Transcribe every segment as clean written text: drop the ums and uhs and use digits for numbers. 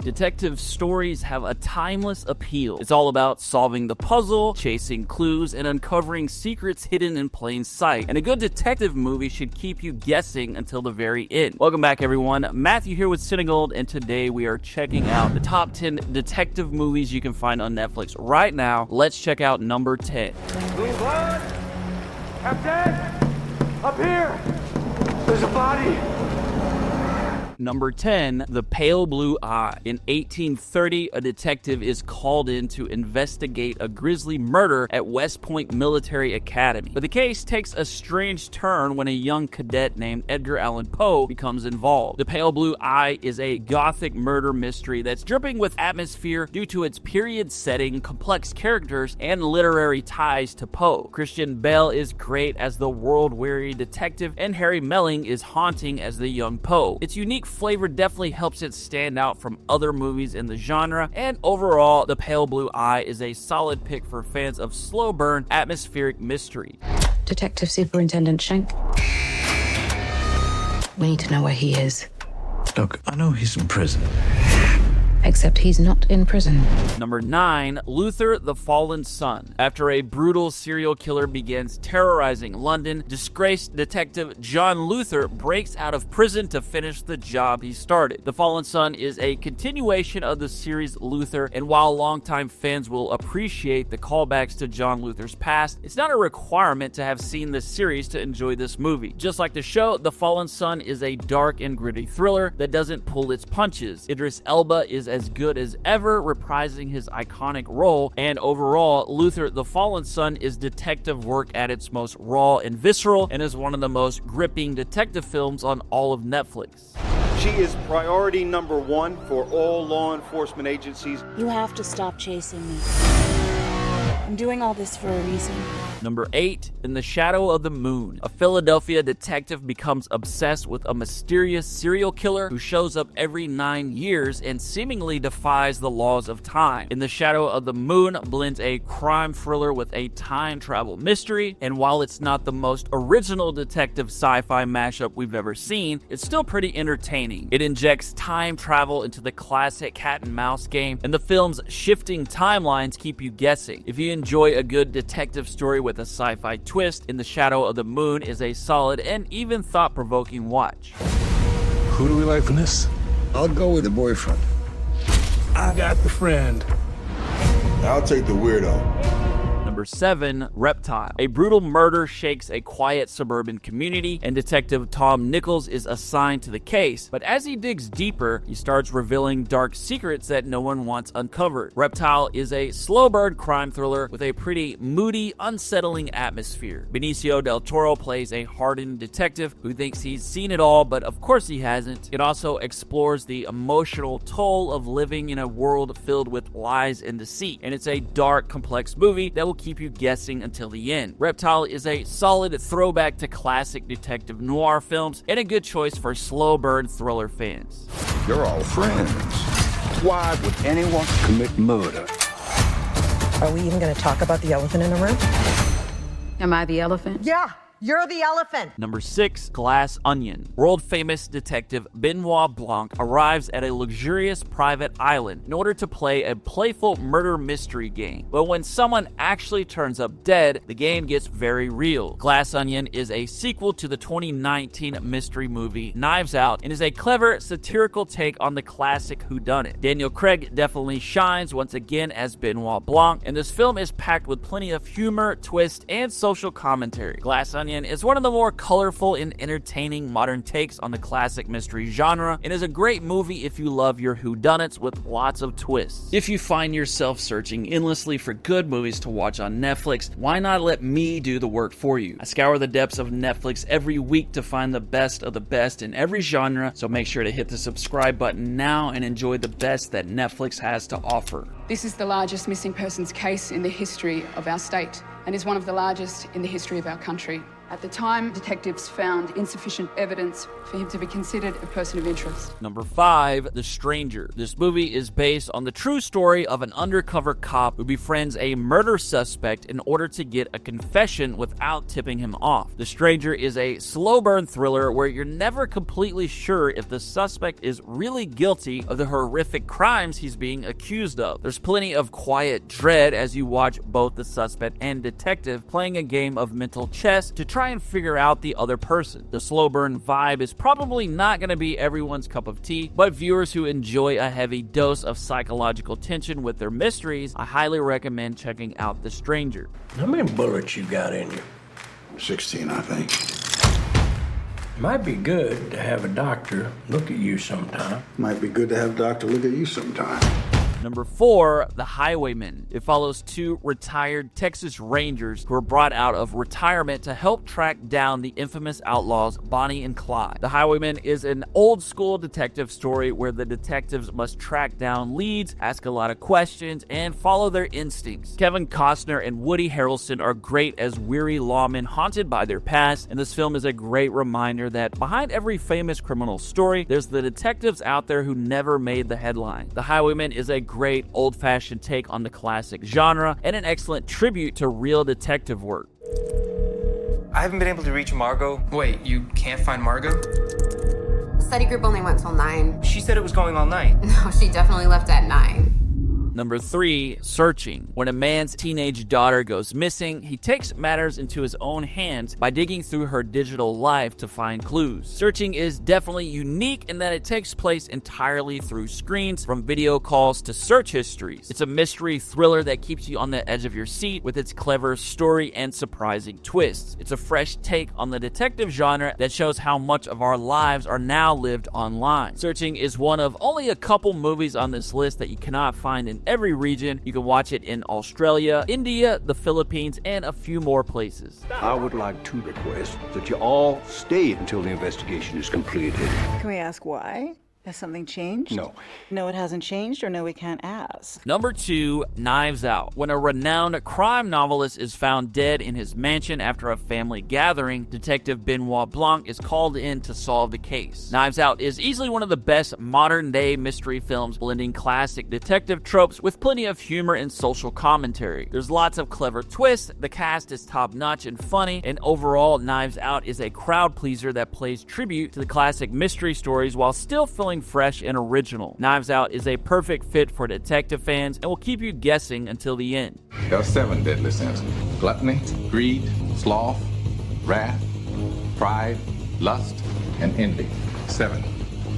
Detective stories have a timeless appeal. It's all about solving the puzzle, chasing clues, and uncovering secrets hidden in plain sight. And a good detective movie should keep you guessing until the very end. Welcome back, everyone. Matthew here with CineGold, and today we are checking out the top 10 detective movies you can find on Netflix right now. Let's check out number 10. Clean blood! Captain! Up here! There's a body! Number 10, The Pale Blue Eye. In 1830, a detective is called in to investigate a grisly murder at West Point Military Academy. But the case takes a strange turn when a young cadet named Edgar Allan Poe becomes involved. The Pale Blue Eye is a gothic murder mystery that's dripping with atmosphere due to its period setting, complex characters, and literary ties to Poe. Christian Bale is great as the world-weary detective, and Harry Melling is haunting as the young Poe. Its unique flavor definitely helps it stand out from other movies in the genre, and overall, The Pale Blue Eye is a solid pick for fans of slow burn, atmospheric mystery. Detective Superintendent Schenk. We need to know where he is. Look, I know he's in prison. Except he's not in prison. Number 9, Luther the Fallen Son. After a brutal serial killer begins terrorizing London, disgraced detective John Luther breaks out of prison to finish the job he started. The Fallen Son is a continuation of the series Luther, and while longtime fans will appreciate the callbacks to John Luther's past, it's not a requirement to have seen this series to enjoy this movie. Just like the show, The Fallen Son is a dark and gritty thriller that doesn't pull its punches. Idris Elba is as good as ever, reprising his iconic role, and overall, Luther the Fallen Son is detective work at its most raw and visceral, and is one of the most gripping detective films on all of Netflix. She is priority number 1 for all law enforcement agencies. You have to stop chasing me. I'm doing all this for a reason. Number 8, In the Shadow of the Moon. A Philadelphia detective becomes obsessed with a mysterious serial killer who shows up every 9 years and seemingly defies the laws of time. In the Shadow of the Moon blends a crime thriller with a time travel mystery, and while it's not the most original detective sci-fi mashup we've ever seen, it's still pretty entertaining. It injects time travel into the classic cat and mouse game, and the film's shifting timelines keep you guessing. If you enjoy a good detective story with a sci-fi twist, In the Shadow of the Moon is a solid and even thought-provoking watch. Who do we like for this? I'll go with the boyfriend. I got the friend. I'll take the weirdo. Number 7, Reptile. A brutal murder shakes a quiet suburban community, and Detective Tom Nichols is assigned to the case. But as he digs deeper, he starts revealing dark secrets that no one wants uncovered. Reptile is a slow burn crime thriller with a pretty moody, unsettling atmosphere. Benicio del Toro plays a hardened detective who thinks he's seen it all, but of course he hasn't. It also explores the emotional toll of living in a world filled with lies and deceit, and it's a dark, complex movie that will keep you guessing until the end. Reptile is a solid throwback to classic detective noir films and a good choice for slow burn thriller fans. You're all friends. Why would anyone commit murder? Are we even going to talk about the elephant in the room? Am I the elephant? Yeah, you're the elephant. Number 6, Glass Onion. World-famous detective Benoit Blanc arrives at a luxurious private island in order to play a playful murder mystery game. But when someone actually turns up dead, the game gets very real. Glass Onion is a sequel to the 2019 mystery movie Knives Out and is a clever, satirical take on the classic whodunit. Daniel Craig definitely shines once again as Benoit Blanc, and this film is packed with plenty of humor, twist, and social commentary. Glass Onion is one of the more colorful and entertaining modern takes on the classic mystery genre, and is a great movie if you love your whodunits with lots of twists. If you find yourself searching endlessly for good movies to watch on Netflix, why not let me do the work for you? I scour the depths of Netflix every week to find the best of the best in every genre, so make sure to hit the subscribe button now and enjoy the best that Netflix has to offer. This is the largest missing persons case in the history of our state and is one of the largest in the history of our country. At the time, detectives found insufficient evidence for him to be considered a person of interest. Number 5, The Stranger. This movie is based on the true story of an undercover cop who befriends a murder suspect in order to get a confession without tipping him off. The Stranger is a slow burn thriller where you're never completely sure if the suspect is really guilty of the horrific crimes he's being accused of. There's plenty of quiet dread as you watch both the suspect and detective playing a game of mental chess to try and figure out the other person. The slow burn vibe is probably not going to be everyone's cup of tea, but viewers who enjoy a heavy dose of psychological tension with their mysteries, I highly recommend checking out The Stranger. How many bullets you got in you? 16, I think. Might be good to have a doctor look at you sometime. Might be good to have a doctor look at you sometime. Number 4, The Highwaymen. It follows 2 retired Texas Rangers who are brought out of retirement to help track down the infamous outlaws Bonnie and Clyde. The Highwaymen is an old-school detective story where the detectives must track down leads, ask a lot of questions, and follow their instincts. Kevin Costner and Woody Harrelson are great as weary lawmen haunted by their past, and this film is a great reminder that behind every famous criminal story, there's the detectives out there who never made the headline. The Highwaymen is a great old-fashioned take on the classic genre and an excellent tribute to real detective work. I haven't been able to reach Margot. Wait, you can't find Margot? Study group only went till 9. She said it was going all night. No, she definitely left at 9. Number 3, Searching. When a man's teenage daughter goes missing, he takes matters into his own hands by digging through her digital life to find clues. Searching is definitely unique in that it takes place entirely through screens, from video calls to search histories. It's a mystery thriller that keeps you on the edge of your seat with its clever story and surprising twists. It's a fresh take on the detective genre that shows how much of our lives are now lived online. Searching is one of only a couple movies on this list that you cannot find in every region. You can watch it in Australia, India, the Philippines, and a few more places. I would like to request that you all stay until the investigation is completed. Can we ask why? Has something changed? No. No, it hasn't changed, or no, we can't ask. Number 2, Knives Out. When a renowned crime novelist is found dead in his mansion after a family gathering, Detective Benoit Blanc is called in to solve the case. Knives Out is easily one of the best modern-day mystery films, blending classic detective tropes with plenty of humor and social commentary. There's lots of clever twists, the cast is top-notch and funny, and overall, Knives Out is a crowd-pleaser that plays tribute to the classic mystery stories while still feeling fresh and original. Knives Out is a perfect fit for detective fans and will keep you guessing until the end. There are 7 deadly sins: gluttony, greed, sloth, wrath, pride, lust, and envy. 7.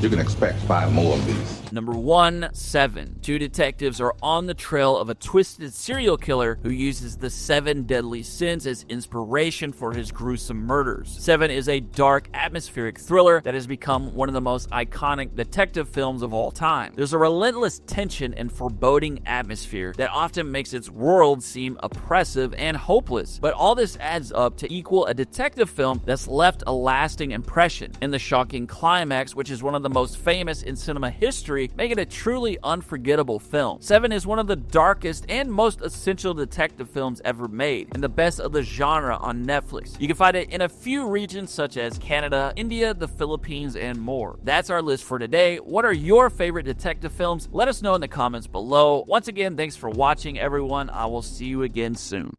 You can expect 5 more of these. Number 1, Seven. 2 detectives are on the trail of a twisted serial killer who uses the 7 deadly sins as inspiration for his gruesome murders. Seven is a dark, atmospheric thriller that has become one of the most iconic detective films of all time. There's a relentless tension and foreboding atmosphere that often makes its world seem oppressive and hopeless, but all this adds up to equal a detective film that's left a lasting impression. And the shocking climax, which is one of the most famous in cinema history, make it a truly unforgettable film. Seven is one of the darkest and most essential detective films ever made, and the best of the genre on Netflix. You can find it in a few regions such as Canada, India, the Philippines, and more. That's our list for today. What are your favorite detective films? Let us know in the comments below. Once again, thanks for watching, everyone. I will see you again soon.